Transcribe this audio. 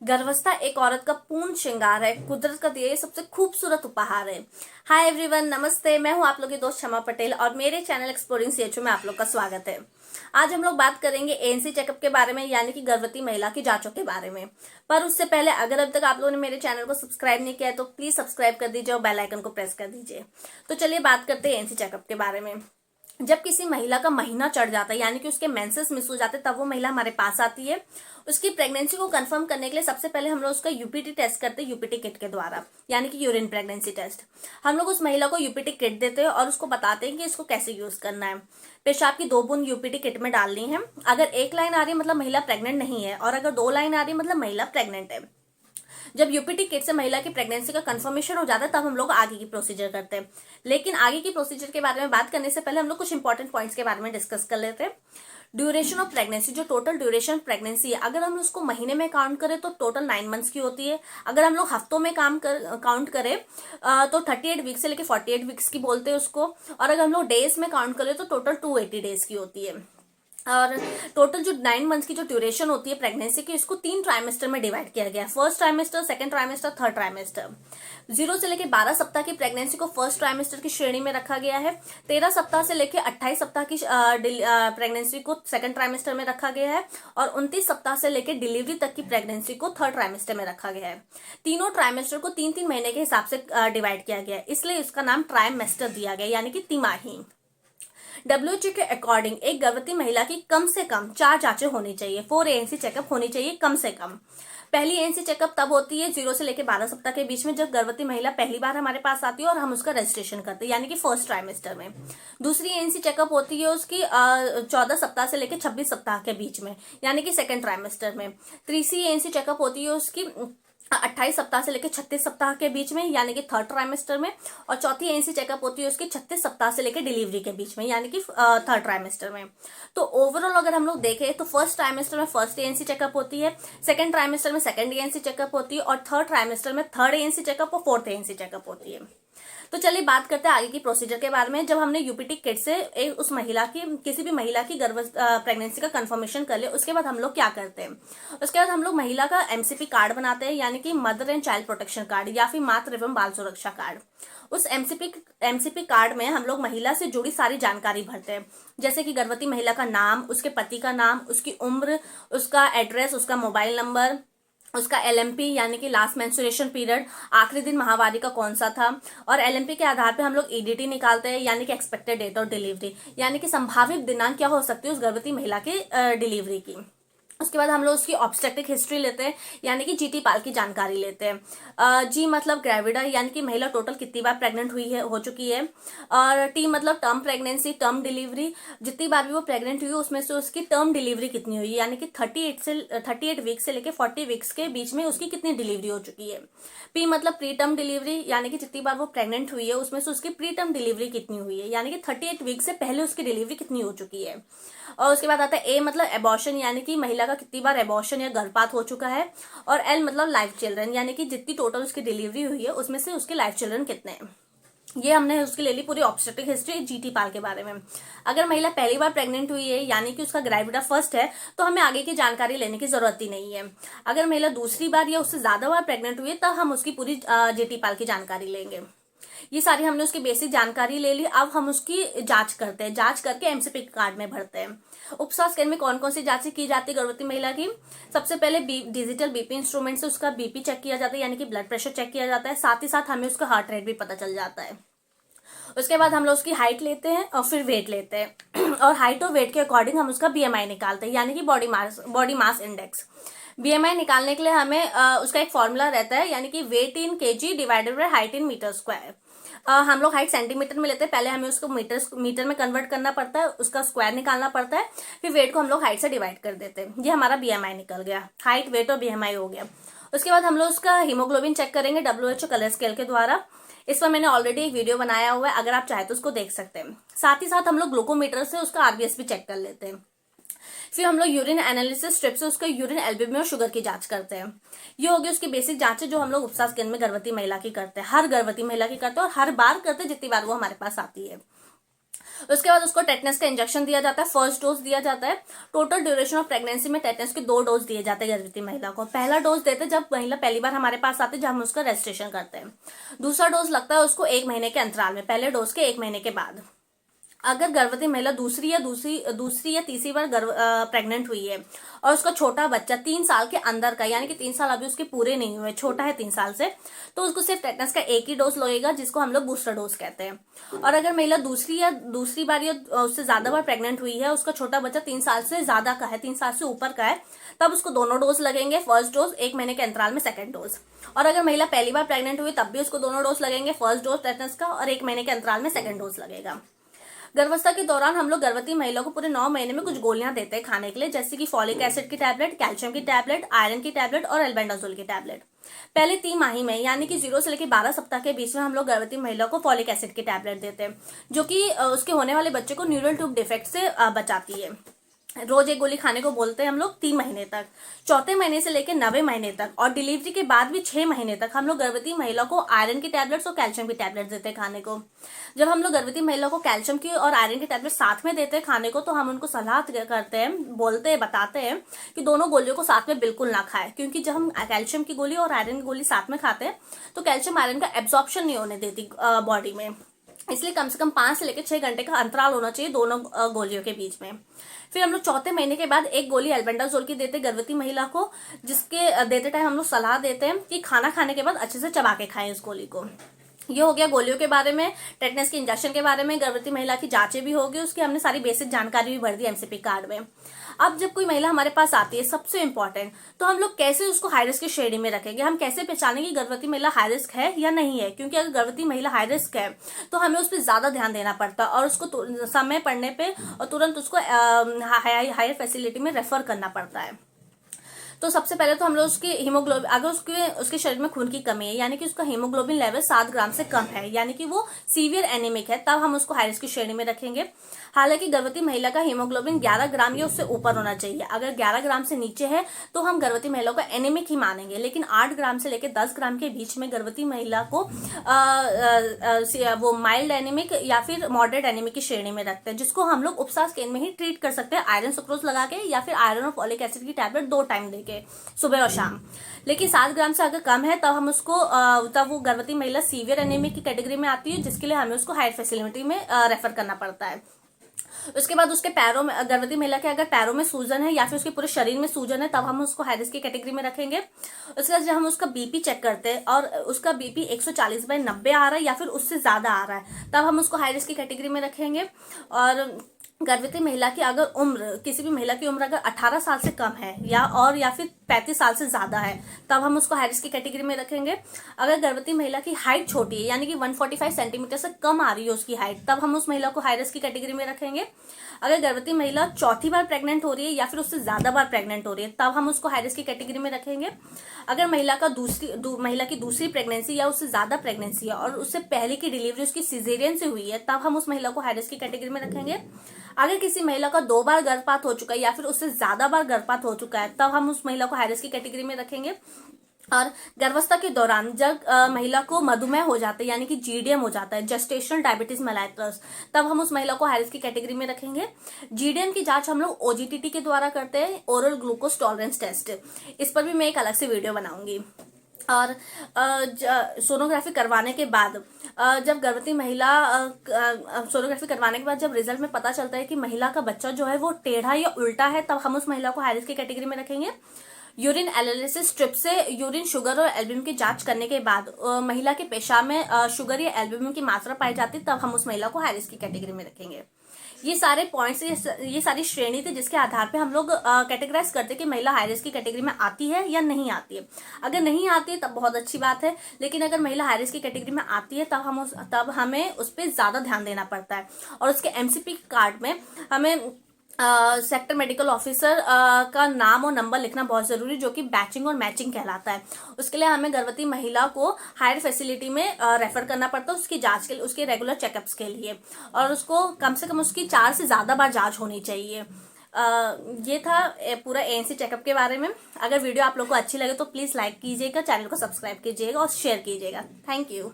गर्भावस्था एक औरत का पूर्ण श्रृंगार है, कुदरत का दिया ये सबसे खूबसूरत उपहार है। हाय एवरीवन, नमस्ते। मैं हूं आप लोग की दोस्त क्षमा पटेल और मेरे चैनल एक्सप्लोरिंग सीएचओ में आप लोग का स्वागत है। आज हम लोग बात करेंगे एएनसी चेकअप के बारे में, यानी कि गर्भवती महिला की जांचों के बारे में। पर उससे पहले अगर अब तक आप लोगों ने मेरे चैनल को सब्सक्राइब नहीं किया है तो प्लीज सब्सक्राइब कर दीजिए और बेल आइकन को प्रेस कर दीजिए। तो चलिए बात करते हैं एएनसी चेकअप के बारे में। जब किसी महिला का महीना चढ़ जाता है, यानी कि उसके मेंसेस मिस हो जाते हैं, तब वो महिला हमारे पास आती है। उसकी प्रेगनेंसी को कंफर्म करने के लिए सबसे पहले हम लोग उसका यूपीटी टेस्ट करते हैं, यूपीटी किट के द्वारा, यानी कि यूरिन प्रेगनेंसी टेस्ट। हम लोग उस महिला को यूपीटी किट देते हैं और उसको बताते हैं कि इसको कैसे यूज करना है। पेशाब की 2 बूंद यूपीटी किट में डालनी है। अगर 1 लाइन आ रही है मतलब महिला प्रेग्नेंट नहीं है, और अगर 2 लाइन आ रही है मतलब महिला प्रेग्नेंट है। जब यूपीटी किट से महिला की प्रेगनेंसी का कंफर्मेशन हो जाता है तब हम लोग आगे की प्रोसीजर करते हैं। लेकिन आगे की प्रोसीजर के बारे में बात करने से पहले हम लोग कुछ इंपॉर्टेंट पॉइंट्स के बारे में डिस्कस कर लेते हैं। ड्यूरेशन ऑफ प्रेगनेंसी, जो टोटल ड्यूरेशन प्रेगनेंसी है, अगर हम उसको महीने में काउंट करें तो टोटल 9 मंथ्स की होती है। अगर हम लोग हफ्तों में काउंट करें तो 38 वीक से लेकर 48 वीक्स की बोलते हैं उसको। और अगर हम लोग डेज में काउंट करें तो टोटल 280 डेज की होती है। और टोटल जो 9 मंथ्स की जो ड्यूरेशन होती है प्रेगनेंसी की, इसको 3 ट्राइमेस्टर में डिवाइड किया गया है। First trimester, second trimester, third trimester. 0 से लेकर 12 सप्ताह की प्रेगनेंसी को फर्स्ट ट्राइमेस्टर की श्रेणी में रखा गया है। 13 सप्ताह से लेकर 28 सप्ताह की प्रेगनेंसी को सेकंड ट्राइमेस्टर में रखा गया है। और 29 सप्ताह से लेकर डिलीवरी तक की प्रेगनेंसी को थर्ड ट्राइमेस्टर में रखा गया है। तीनों ट्राइमेस्टर को 3-3 महीने के हिसाब से डिवाइड किया गया है, इसलिए इसका नाम ट्राइमेस्टर दिया गया, यानी कि तिमाही। डब्ल्यूएचओ के अकॉर्डिंग एक गर्भवती महिला की कम से कम 4 जांचें होनी चाहिए, 4 एएनसी चेकअप होनी चाहिए कम से कम। पहली एएनसी चेकअप तब होती है 0 से लेकर 12 सप्ताह के बीच में, जब गर्भवती महिला पहली बार हमारे पास आती है और हम उसका रजिस्ट्रेशन करते हैं, यानी कि फर्स्ट ट्राइमेस्टर में। दूसरी एएनसी चेकअप होती है उसकी 14 सप्ताह से लेकर 26 सप्ताह के बीच में, यानी कि सेकंड ट्राइमेस्टर में। तीसरी एएनसी चेकअप होती है उसकी 28 सप्ताह से लेकर 36 सप्ताह के बीच में, यानी कि थर्ड ट्राइमेस्टर में। और चौथी एएनसी चेकअप होती है उसकी 36 सप्ताह से लेकर डिलीवरी के बीच में, यानी कि थर्ड ट्राइमेस्टर में। तो ओवरऑल अगर हम लोग देखें तो फर्स्ट ट्राइमेस्टर में फर्स्ट एएनसी चेकअप होती है, सेकंड ट्राइमेस्टर में सेकंड एएनसी चेकअप होती है, और थर्ड ट्राइमेस्टर में थर्ड एएनसी चेकअप और फोर्थ एएनसी चेकअप होती है। तो चलिए बात करते हैं आगे की प्रोसीजर के बारे में। जब हमने यूपीटी किट से उस महिला की, किसी भी महिला की प्रेगनेंसी का कंफर्मेशन कर लिया, उसके बाद हम लोग क्या करते हैं? उसके बाद हम लोग महिला का एमसीपी कार्ड बनाते हैं, यानी कि mother and child protection card, या फिर मातृ एवं बाल सुरक्षा कार्ड। उस एमसीपी कार्ड में हम लोग महिला से जुड़ी सारी जानकारी भरते हैं, जैसे कि गर्भवती महिला का नाम, उसके पति का नाम, उसकी उम्र, उसका एड्रेस, उसका मोबाइल नंबर, उसका एलएमपी यानी कि लास्ट मेंस्ट्रुएशन पीरियड, आखिरी दिन माहवारी का कौन सा था। और एलएमपी के आधार पे हम लोग ईडीटी निकालते हैं, यानी कि एक्सपेक्टेड डेट ऑफ डिलीवरी, यानी कि संभावित दिनांक क्या हो सकती है उस गर्भवती महिला की डिलीवरी की। उसके बाद हम लोग उसकी ऑब्स्टेट्रिक हिस्ट्री लेते हैं, यानी कि जीटी पाल की जानकारी लेते हैं। जी मतलब ग्रेविडा, यानी कि महिला टोटल कितनी बार प्रेग्नेंट हुई है, हो चुकी है। और टी मतलब टर्म प्रेगनेंसी, टर्म डिलीवरी, जितनी बार भी वो प्रेग्नेंट हुई उसमें से उसकी टर्म डिलीवरी कितनी हुई है, यानी कि 38 वीक से लेकर 40 वीक्स के बीच में उसकी कितनी डिलीवरी हो चुकी है। पी मतलब प्री टर्म डिलीवरी, यानी कि जितनी बार वो प्रेग्नेंट हुई है उसमें से उसकी प्री टर्म डिलीवरी कितनी हुई है, यानी कि 38 वीक से पहले उसकी डिलीवरी कितनी हो चुकी है। और उसके बाद आता है ए मतलब एबॉर्शन, यानी कि महिला का कितनी बार एबॉर्शन या गर्भपात हो चुका है। और एल मतलब लाइव चिल्ड्रन, यानी कि जितनी टोटल उसकी डिलीवरी हुई है उसमें से उसके लाइव चिल्ड्रन कितने हैं। ये हमने उसकी ले ली पूरी ऑब्स्टेट्रिक हिस्ट्री जीटी पाल के बारे में। अगर महिला पहली बार प्रेग्नेंट हुई है, यानी कि उसका ग्रेविडा फर्स्ट है, तो हमें आगे की जानकारी लेने की जरूरत ही नहीं है। अगर महिला दूसरी बार या उससे ज्यादा बार प्रेग्नेंट हुई है तब हम उसकी पूरी जीटी पाल की जानकारी लेंगे। ये सारी हमने उसकी बेसिक जानकारी ले ली। अब हम उसकी जांच करते हैं, जांच करके एमसीपी कार्ड में भरते हैं। उपचार स्कैन में कौन कौन सी जांचें की जाती है गर्भवती महिला की? सबसे पहले डिजिटल बीपी इंस्ट्रूमेंट से उसका बीपी चेक किया जाता है, यानी कि ब्लड प्रेशर चेक किया जाता है। साथ ही साथ हमें उसका हार्ट रेट भी पता चल जाता है। उसके बाद हम लोग उसकी हाइट लेते हैं और फिर वेट लेते हैं और हाइट और वेट के अकॉर्डिंग हम उसका बीएमआई निकालते हैं, यानी कि बॉडी मास इंडेक्स। बीएमआई निकालने के लिए हमें उसका एक फॉर्मूला रहता है, यानी कि weight in KG divided by height in metre square. हम लोग हाइट सेंटीमीटर में लेते हैं, पहले हमें उसको मीटर में कन्वर्ट करना पड़ता है, उसका स्क्वायर निकालना पड़ता है, फिर वेट को हम लोग हाइट से डिवाइड कर देते हैं। ये हमारा बीएमआई निकल गया, हाइट वेट और बीएमआई हो गया। उसके बाद हम लोग उसका हीमोग्लोबिन चेक करेंगे डब्ल्यूएचओ कलर स्केल के द्वारा। इस पर मैंने ऑलरेडी एक वीडियो बनाया हुआ है, अगर आप चाहे तो उसको देख सकते हैं। साथ ही साथ हम लोग ग्लूकोमीटर से उसका आरबीएस भी चेक कर लेते हैं। फिर हम लोग यूरिन एनालिसिस स्ट्रिप से उसका यूरिन एल्ब्यूमिन और शुगर की जांच करते हैं। ये होगी उसकी बेसिक जांचें जो हम लोग उपचार केंद्र में गर्भवती महिला की करते हैं, हर गर्भवती महिला की करते हैं और हर बार करते हैं जितनी बार वो हमारे पास आती है। उसके बाद उसको टेटनस का इंजेक्शन दिया जाता है, फर्स्ट डोज दिया जाता है। टोटल ड्यूरेशन ऑफ प्रेगनेंसी में टेटनस के 2 डोज दिए जाते हैं गर्भवती महिला को। पहला डोज देते हैं जब महिला पहली बार हमारे पास आती है, जब हम उसका रजिस्ट्रेशन करते हैं। दूसरा डोज लगता है उसको 1 महीने के अंतराल में, पहले डोज के 1 महीने के बाद। अगर गर्भवती महिला दूसरी या तीसरी बार प्रेग्नेंट हुई है और उसका छोटा बच्चा 3 साल के अंदर का, यानी कि 3 साल अभी उसके पूरे नहीं हुए, छोटा है 3 साल से, तो उसको सिर्फ टेटनस का एक ही डोज लगेगा, जिसको हम लोग बूस्टर डोज कहते हैं। और अगर महिला दूसरी बार या उससे ज्यादा बार प्रेग्नेंट हुई है, उसका छोटा बच्चा 3 साल से ज्यादा का है, 3 साल से ऊपर का है, तब उसको दोनों डोज लगेंगे, फर्स्ट डोज 1 महीने के अंतराल में, सेकंड डोज। और अगर महिला पहली बार प्रेग्नेंट हुई तब भी उसको दोनों डोज लगेंगे, फर्स्ट डोज टेटनस का और 1 महीने के अंतराल में सेकंड डोज लगेगा। गर्भावस्था के दौरान हम लोग गर्भवती महिला को पूरे 9 महीने में कुछ गोलियां देते हैं खाने के लिए, जैसे कि फॉलिक एसिड की टैबलेट, कैल्शियम की टैबलेट, आयरन की टैबलेट और एल्बेंडाजोल की टैबलेट। पहले 3 माही में, यानी कि 0 से लेकर 12 सप्ताह के बीच में हम लोग गर्भवती महिला को फॉलिक एसिड की टैबलेट देते हैं, जो कि उसके होने वाले बच्चे को न्यूरल ट्यूब डिफेक्ट से बचाती है। रोज 1 गोली खाने को बोलते हैं हम लोग 3 महीने तक। चौथे महीने से लेकर 9वें महीने तक और डिलीवरी के बाद भी 6 महीने तक हम लोग गर्भवती महिला को आयरन की टैबलेट्स और कैल्शियम की टैबलेट देते हैं खाने को। जब हम लोग गर्भवती महिला को कैल्शियम की और आयरन की टैबलेट साथ में देते हैं खाने को, तो हम उनको सलाह करते हैं, बोलते हैं, बताते हैं कि दोनों गोलियों को साथ में बिल्कुल ना खाएं, क्योंकि जब हम कैल्शियम की गोली और आयरन की गोली साथ में खाते हैं तो कैल्शियम आयरन का एब्जॉर्प्शन नहीं होने देती बॉडी में, इसलिए कम से कम 5 से लेकर 6 घंटे का अंतराल होना चाहिए दोनों गोलियों के बीच में। फिर हम लोग चौथे महीने के बाद 1 गोली एल्बेंडाजोल की देते गर्भवती महिला को, जिसके देते टाइम हम लोग सलाह देते हैं कि खाना खाने के बाद अच्छे से चबा के खाएं इस गोली को। ये हो गया गोलियों के बारे में, टेटनस के इंजेक्शन के बारे में, गर्भवती महिला की जांचें भी होगी, उसकी हमने सारी बेसिक जानकारी भी भर दी एमसीपी कार्ड में। अब जब कोई महिला हमारे पास आती है, सबसे इंपॉर्टेंट, तो हम लोग कैसे उसको हाई रिस्क की श्रेणी में रखेंगे, हम कैसे पहचानेंगे कि गर्भवती महिला हाई रिस्क है या नहीं है। क्योंकि अगर गर्भवती महिला हाई रिस्क है तो हमें उस पर ज्यादा ध्यान देना पड़ता है और उसको समय पड़ने पे और तुरंत उसको हायर फैसिलिटी में रेफर करना पड़ता है। तो सबसे पहले तो हम लोग उसकी हीमोग्लोबिन, अगर उसके शरीर में खून की कमी है, यानी कि उसका हीमोग्लोबिन लेवल 7 ग्राम से कम है, यानी कि वो सीवियर एनीमिक है, तब हम उसको हाई रिस्क की श्रेणी में रखेंगे। हालांकि गर्भवती महिला का हीमोग्लोबिन 11 ग्राम या उससे ऊपर होना चाहिए। अगर 11 ग्राम से नीचे है तो हम गर्भवती महिला को एनीमिक ही मानेंगे, लेकिन 8 ग्राम से लेकर 10 ग्राम के बीच में गर्भवती महिला को वो माइल्ड एनीमिक या फिर मॉडरेट एनीमिक की श्रेणी में रखते हैं, जिसको हम लोग उपचार केंद्र में ही ट्रीट कर सकते हैं, आयरन सुक्रोज लगा के या फिर आयरन और फॉलिक एसिड की टैबलेट 2 टाइम देके, सुबह और शाम। लेकिन 7 ग्राम से अगर कम है तब हम उसको तब वो गर्भवती महिला सीवियर एनीमिक की कैटेगरी में आती है, जिसके लिए हमें उसको हायर फैसिलिटी में रेफर करना पड़ता है। उसके बाद उसके पैरों में, गर्भवती महिला के अगर पैरों में सूजन है या फिर उसके पूरे शरीर में सूजन है, तब हम उसको हाई रिस्क की कैटेगरी में रखेंगे। उसके बाद जब हम उसका बीपी चेक करते हैं और उसका बीपी 140/90 आ रहा है या फिर उससे ज्यादा आ रहा है, तब हम उसको हाई रिस्क की कैटेगरी में रखेंगे। और गर्भवती महिला की अगर उम्र, किसी भी महिला की उम्र अगर 18 साल से कम है या फिर 35 साल से ज्यादा है, तब हम उसको हाई रिस्क की कैटेगरी में रखेंगे। अगर गर्भवती महिला की हाइट छोटी है, यानी कि 145 सेंटीमीटर से कम आ रही है उसकी हाइट, तब हम उस महिला को हाई रिस्क की कैटेगरी में रखेंगे। अगर गर्भवती महिला चौथी बार प्रेग्नेंट हो रही है या फिर उससे ज्यादा बार प्रेग्नेंट हो रही है, तब हम उसको हाई रिस्क की कैटेगरी में रखेंगे। अगर महिला की दूसरी प्रेगनेंसी या उससे ज्यादा प्रेगनेंसी है और उससे पहले की डिलीवरी उसकी सिजेरियन से हुई है, तब हम उस महिला को हाई रिस्क की कैटेगरी में रखेंगे। अगर किसी महिला का 2 बार गर्भपात हो चुका है या फिर उससे ज्यादा बार गर्भपात हो चुका है, तब हम उस महिला को हाई रिस्क की कैटेगरी में रखेंगे। और गर्भावस्था के दौरान जब महिला को मधुमेह हो जाता है, यानी कि जीडीएम हो जाता है, जेस्टेशनल डायबिटीज मेलाइटस, तब हम उस महिला को हाई रिस्क की कैटेगरी में रखेंगे। जीडीएम की जांच हम लोग ओजीटीटी के द्वारा करते हैं, ओरल ग्लूकोज टॉलरेंस टेस्ट। इस पर भी मैं एक अलग से वीडियो बनाऊंगी। और सोनोग्राफी करवाने के बाद जब गर्भवती महिला सोनोग्राफी करवाने के बाद जब रिजल्ट में पता चलता है कि महिला का बच्चा जो है वो टेढ़ा या उल्टा है, तब हम उस महिला को हाई रिस्क की कैटेगरी में रखेंगे। यूरिन एनालिसिस स्ट्रिप से यूरिन शुगर और एल्ब्यूमिन की जांच करने के बाद महिला के पेशाब में शुगर या एल्ब्यूमिन की मात्रा पाई जाती, तब हम उस महिला को हाई रिस्क की कैटेगरी में रखेंगे। ये सारे पॉइंट्स, ये सारी श्रेणी थी जिसके आधार पे हम लोग कैटेगराइज करते कि महिला हाई रिस्क की कैटेगरी में आती है या नहीं आती है। अगर नहीं आती है तब बहुत अच्छी बात है, लेकिन अगर महिला हाई रिस्क की कैटेगरी में आती है तब हमें उस पर ज्यादा ध्यान देना पड़ता है। और उसके एमसीपी कार्ड में हमें सेक्टर मेडिकल ऑफिसर का नाम और नंबर लिखना बहुत जरूरी, जो कि बैचिंग और मैचिंग कहलाता है। उसके लिए हमें गर्भवती महिला को हायर फैसिलिटी में रेफर करना पड़ता है उसकी जांच के लिए, उसके रेगुलर चेकअप्स के लिए, और उसको कम से कम उसकी 4 से ज्यादा बार जांच होनी चाहिए। ये था पूरा एएनसी चेकअप के बारे में। अगर वीडियो आप लोग को अच्छी लगे तो प्लीज लाइक कीजिएगा, चैनल को सब्सक्राइब कीजिएगा और शेयर कीजिएगा। Thank you.